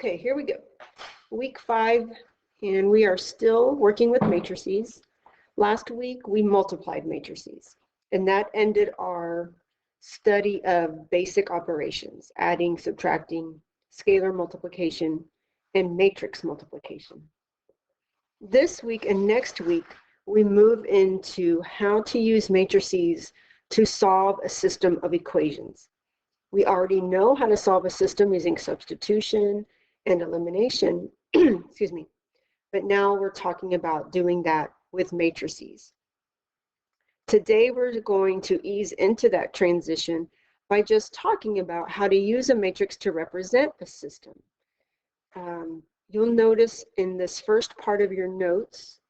Okay, here we go. Week 5, and we are still working with matrices. Last week, we multiplied matrices, and that ended our study of basic operations, adding, subtracting, scalar multiplication, and matrix multiplication. This week and next week, we move into how to use matrices to solve a system of equations. We already know how to solve a system using substitution and elimination, excuse me, but now we're talking about doing that with matrices. Today, we're going to ease into that transition by just talking about how to use a matrix to represent a system. You'll notice in this first part of your notes,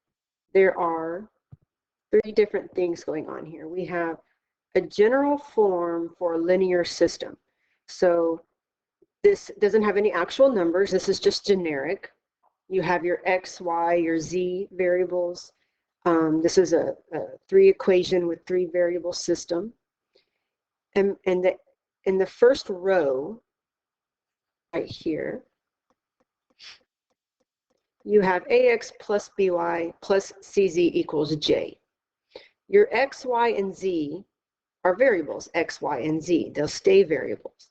there are 3 different things going on here. We have a general form for a linear system. So this doesn't have any actual numbers. This is just generic. You have your x, y, your z variables. This is a 3 equation with 3 variable system. And in the first row, right here, you have ax plus by plus cz equals j. Your x, y, and z are variables, x, y, and z. They'll stay variables.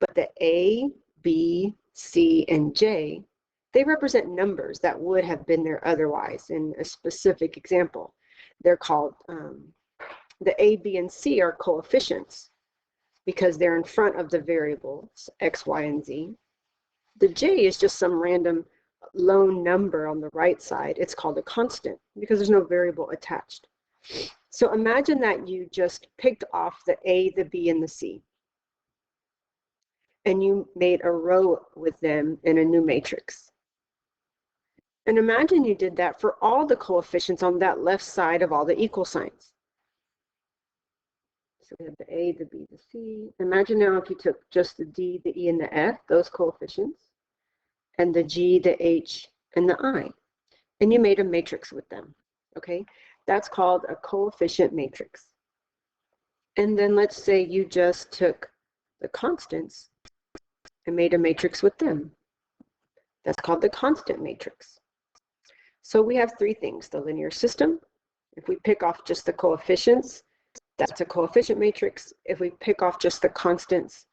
But the a, b, c, and j, they represent numbers that would have been there otherwise. In a specific example, they're called, the a, b, and c are coefficients because they're in front of the variables, x, y, and z. The j is just some random lone number on the right side. It's called a constant because there's no variable attached. So imagine that you just picked off the a, the b, and the c, and you made a row with them in a new matrix. And imagine you did that for all the coefficients on that left side of all the equal signs. So we have the a, the b, the c. Imagine now if you took just the d, the e, and the f, those coefficients, and the g, the h, and the I, and you made a matrix with them, okay? That's called a coefficient matrix. And then let's say you just took the constants and made a matrix with them. That's called the constant matrix. So we have 3 things: the linear system. If we pick off just the coefficients, that's a coefficient matrix. If we pick off just the constants,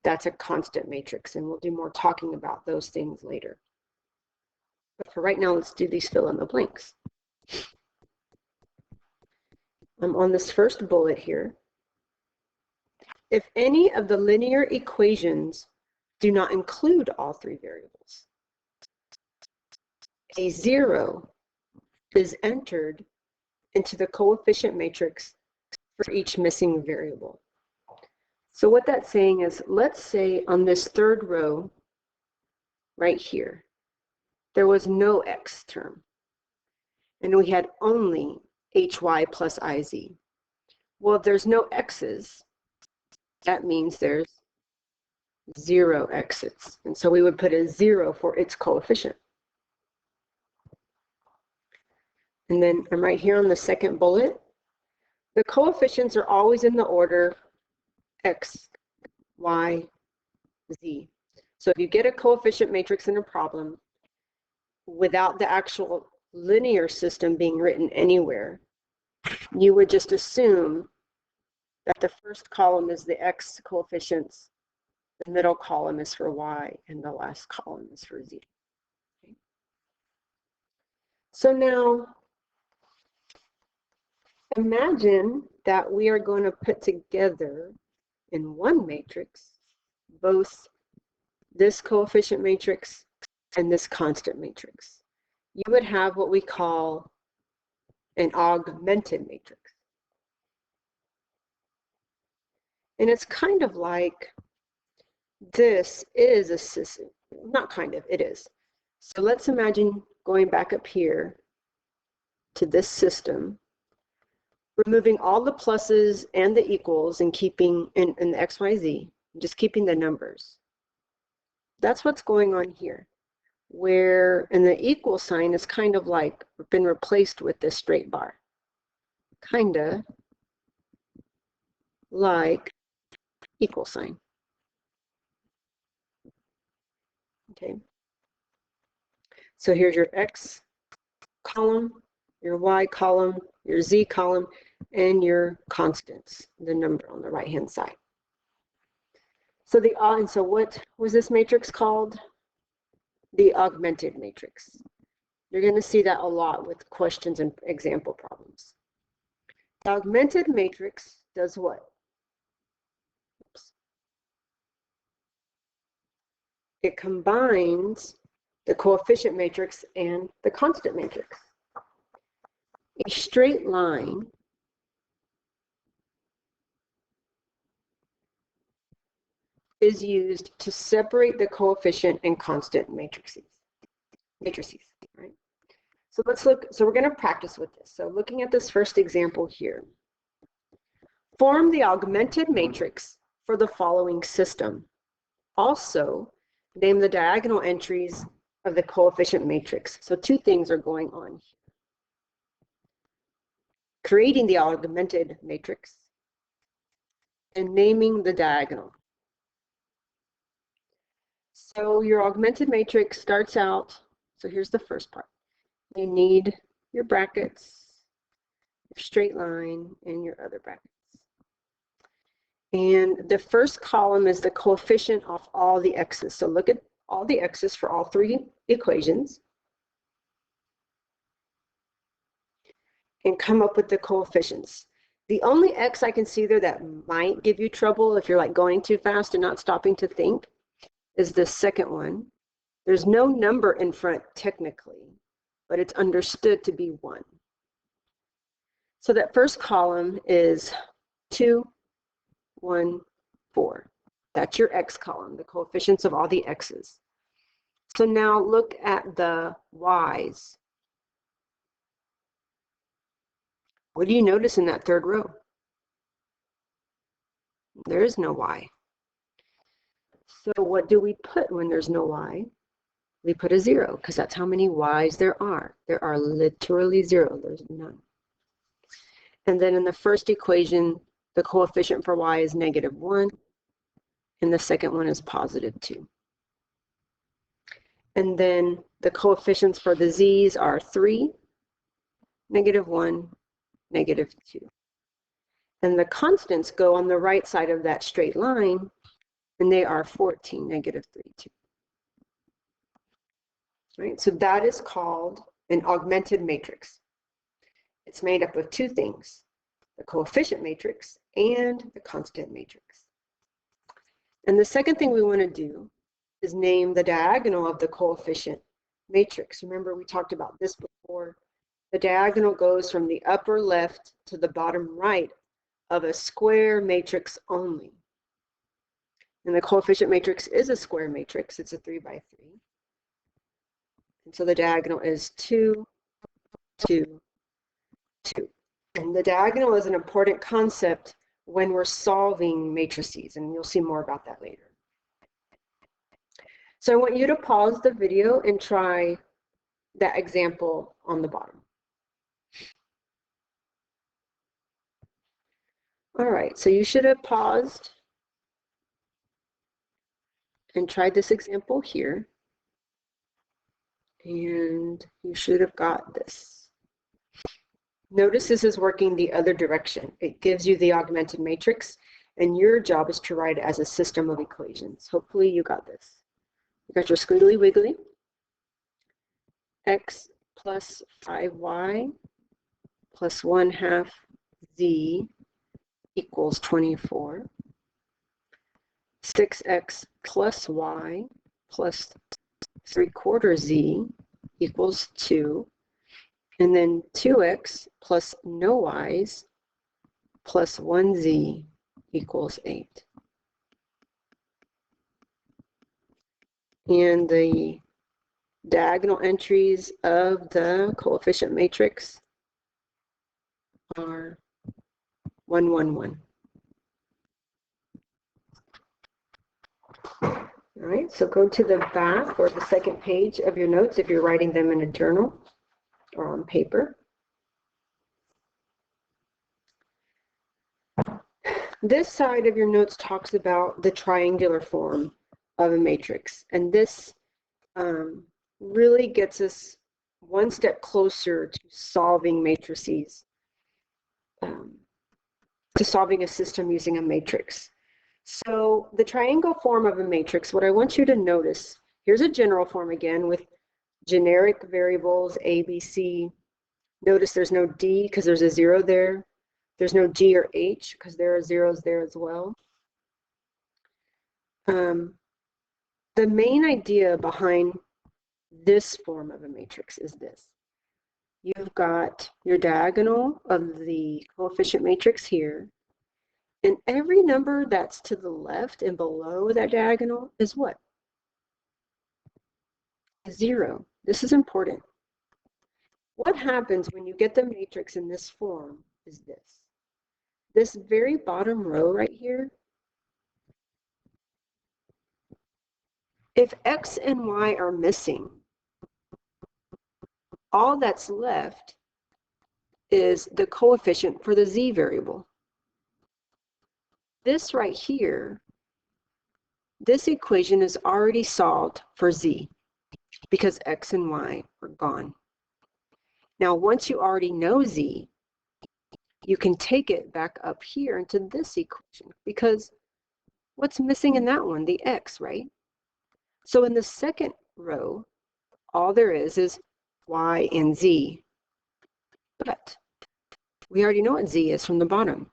that's a constant matrix, and we'll do more talking about those things later. But for right now, let's do these fill in the blanks. I'm on this first bullet here. If any of the linear equations do not include all 3 variables, a 0 is entered into the coefficient matrix for each missing variable. So what that's saying is, let's say on this 3rd row right here, there was no x term, and we had only hy plus iz. Well, if there's no x's, that means there's 0 x's. And so we would put a 0 for its coefficient. And then I'm right here on the second bullet. The coefficients are always in the order x, y, z. So if you get a coefficient matrix in a problem without the actual linear system being written anywhere, you would just assume that the first column is the x coefficients, the middle column is for y, and the last column is for z. Okay. So now, imagine that we are going to put together in one matrix both this coefficient matrix and this constant matrix. You would have what we call an augmented matrix. And it's kind of like this is a system, not kind of, it is. So let's imagine going back up here to this system, removing all the pluses and the equals and keeping in the x, y, z, just keeping the numbers. That's what's going on here, where in the equal sign is kind of like been replaced with this straight bar. Kind of like equal sign. Okay. So here's your X column, your Y column, your Z column, and your constants, the number on the right-hand side. So and so what was this matrix called? The augmented matrix. You're going to see that a lot with questions and example problems. The augmented matrix does what? Oops. It combines the coefficient matrix and the constant matrix. A straight line is used to separate the coefficient and constant matrices. Right? So let's look, so we're going to practice with this. So looking at this first example here. Form the augmented matrix for the following system. Also, name the diagonal entries of the coefficient matrix. So two things are going on here. Creating the augmented matrix and naming the diagonal. So your augmented matrix starts out, so here's the first part. You need your brackets, your straight line, and your other brackets. And the first column is the coefficient of all the x's. So look at all the x's for all three equations and come up with the coefficients. The only x I can see there that might give you trouble if you're like going too fast and not stopping to think is the second one. There's no number in front technically, but it's understood to be 1. So that first column is 2, 1, 4. That's your x column, the coefficients of all the x's. So now look at the y's. What do you notice in that third row? There is no y. So what do we put when there's no y? We put a 0, because that's how many y's there are. There are literally 0. There's none. And then in the first equation, the coefficient for y is -1, and the second one is +2. And then the coefficients for the z's are 3, -1, -2. And the constants go on the right side of that straight line, and they are 14, -3, 2. Right? So that is called an augmented matrix. It's made up of two things, the coefficient matrix and the constant matrix. And the second thing we want to do is name the diagonal of the coefficient matrix. Remember, we talked about this before. The diagonal goes from the upper left to the bottom right of a square matrix only. And the coefficient matrix is a square matrix. It's a 3 by 3. And so the diagonal is 2, 2, 2. And the diagonal is an important concept when we're solving matrices, and you'll see more about that later. So I want you to pause the video and try that example on the bottom. All right, so you should have paused and tried this example here. And you should have got this. Notice this is working the other direction. It gives you the augmented matrix, and your job is to write it as a system of equations. Hopefully you got this. You got your squiggly wiggly. X plus 5y plus 1/2 z equals 24. 6x plus y plus 3/4 z equals 2. And then 2x plus no y's plus 1z equals 8. And the diagonal entries of the coefficient matrix are 1, 1, 1. All right, so go to the back or the second page of your notes if you're writing them in a journal or on paper. This side of your notes talks about the triangular form of a matrix, and this really gets us one step closer to solving matrices, to solving a system using a matrix. So the triangle form of a matrix, what I want you to notice, here's a general form again with generic variables, A, B, C. Notice there's no D because there's a 0 there. There's no G or H because there are zeros there as well. The main idea behind this form of a matrix is this. You've got your diagonal of the coefficient matrix here, and every number that's to the left and below that diagonal is what? 0. This is important. What happens when you get the matrix in this form is this. This very bottom row right here, if X and Y are missing, all that's left is the coefficient for the Z variable. This right here, this equation is already solved for Z because X and Y are gone. Now, once you already know Z, you can take it back up here into this equation because what's missing in that one? The X, right? So in the second row, all there is Y and Z. But we already know what Z is from the bottom.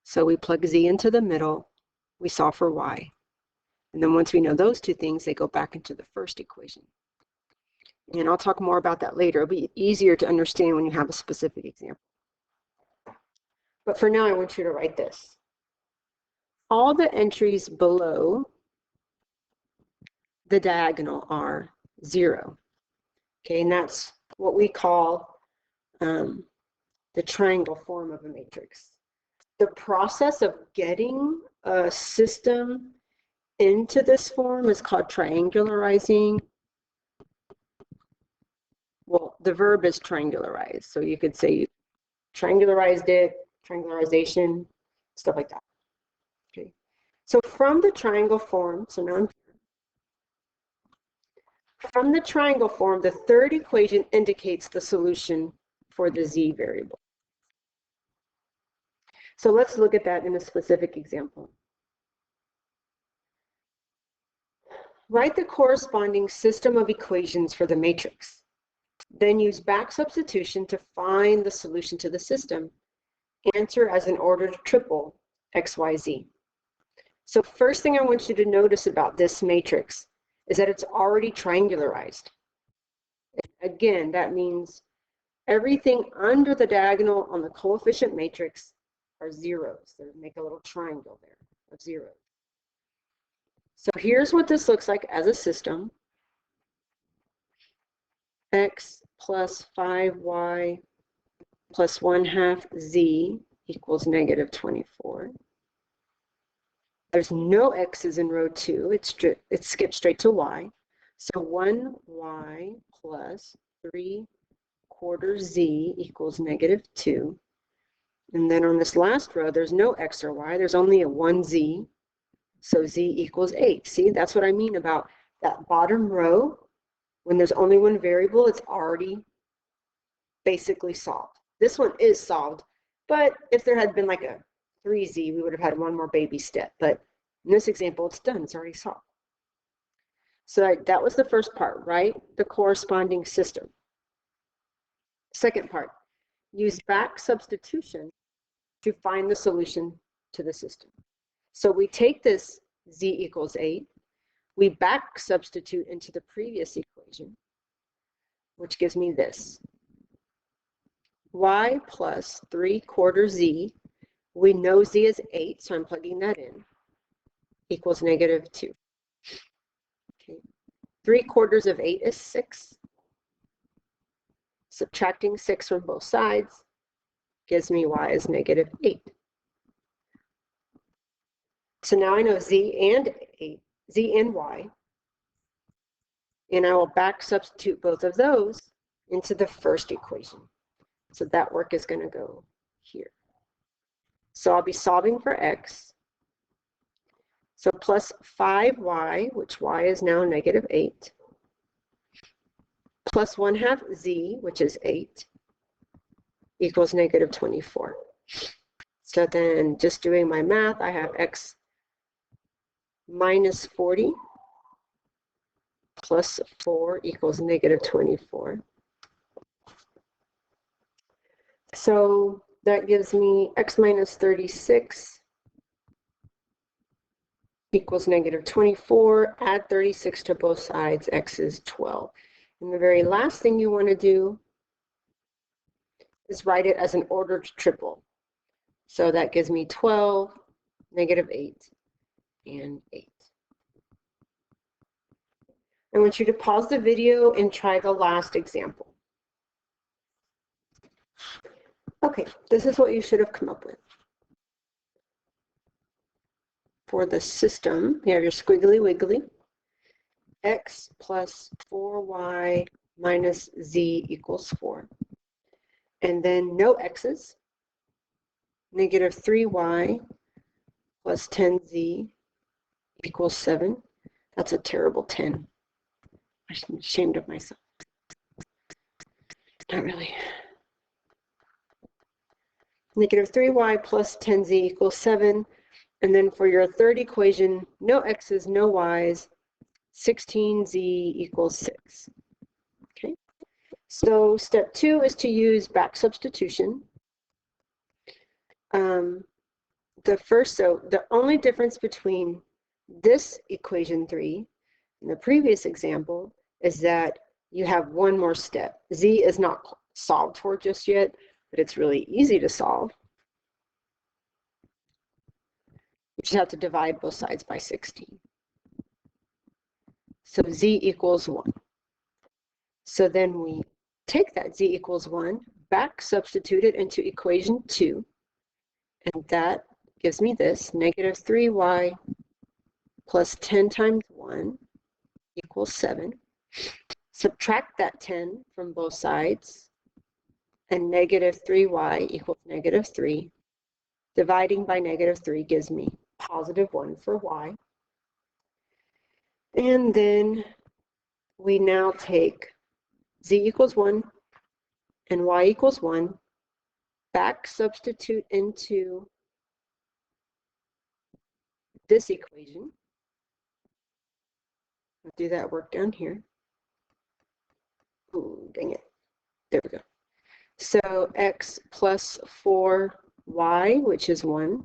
So we plug Z into the middle, we solve for Y. And then once we know those two things, they go back into the first equation. And I'll talk more about that later. It'll be easier to understand when you have a specific example. But for now, I want you to write this. All the entries below the diagonal are 0. Okay, and that's what we call the triangle form of a matrix. The process of getting a system into this form is called triangularizing. Well, the verb is triangularize. So you could say you triangularized it, triangularization, stuff like that. Okay. So from the triangle form, so now from the triangle form, the third equation indicates the solution for the Z variable. So let's look at that in a specific example. Write the corresponding system of equations for the matrix. Then use back substitution to find the solution to the system. Answer as an ordered triple, X, Y, Z. So first thing I want you to notice about this matrix is that it's already triangularized. Again, that means everything under the diagonal on the coefficient matrix are zeros. So make a little triangle there of zeros. So here's what this looks like as a system. X plus 5y plus 1/2 z equals -24. There's no x's in row 2. It skipped straight to y. So 1y plus 3/4 z equals -2. And then on this last row, there's no x or y. There's only a 1z. So z equals 8. See, that's what I mean about that bottom row. When there's only one variable, it's already basically solved. This one is solved, but if there had been like a 3z, we would have had one more baby step. But in this example, it's done. It's already solved. So that was the first part, right? The corresponding system. Second part, use back substitution to find the solution to the system. So we take this z equals 8, we back substitute into the previous equation, which gives me this. Y plus 3/4 z, we know z is 8, so I'm plugging that in, equals -2. Okay. 3/4 of 8 is 6. Subtracting 6 from both sides gives me y is -8. So now I know z and y, and I will back substitute both of those into the first equation. So that work is going to go here. So I'll be solving for x. So plus 5y, which y is now -8, plus 1/2 z, which is 8, equals negative 24. So then just doing my math, I have x minus 40 plus 4 equals negative 24. So that gives me x minus 36 equals negative 24. Add 36 to both sides, x is 12. And the very last thing you want to do is write it as an ordered triple. So that gives me 12, negative 8, and 8. I want you to pause the video and try the last example. Okay, this is what you should have come up with. For the system, you have your squiggly wiggly. X plus 4y minus z equals 4. And then no x's. Negative 3y plus 10z equals 7. That's a terrible 10. I'm ashamed of myself. Not really. Negative 3y plus 10z equals 7. And then for your third equation, no x's, no y's, 16z equals 6. Okay. So step 2 is to use back substitution. The only difference between this equation 3 and the previous example is that you have one more step. Z is not solved for just yet, but it's really easy to solve. You just have to divide both sides by 16. So z equals 1. So then we take that z equals 1, back substitute it into equation 2, and that gives me this, negative 3y plus 10 times 1 equals 7. Subtract that 10 from both sides, and negative 3y equals negative 3. Dividing by negative 3 gives me positive 1 for y. And then we now take z equals 1 and y equals 1, back substitute into this equation. I'll do that work down here. Ooh, dang it. There we go. So x plus 4y, which is 1,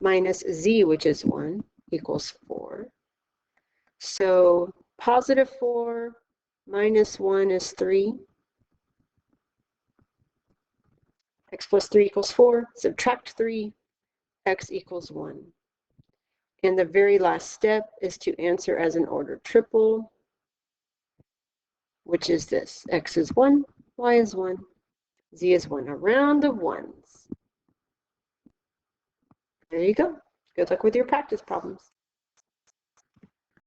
minus z, which is 1, equals 4. So positive 4 minus 1 is 3. X plus 3 equals 4. Subtract 3, x equals 1. And the very last step is to answer as an ordered triple, which is this. X is 1, y is 1, z is 1. A round of ones. There you go. Good luck with your practice problems.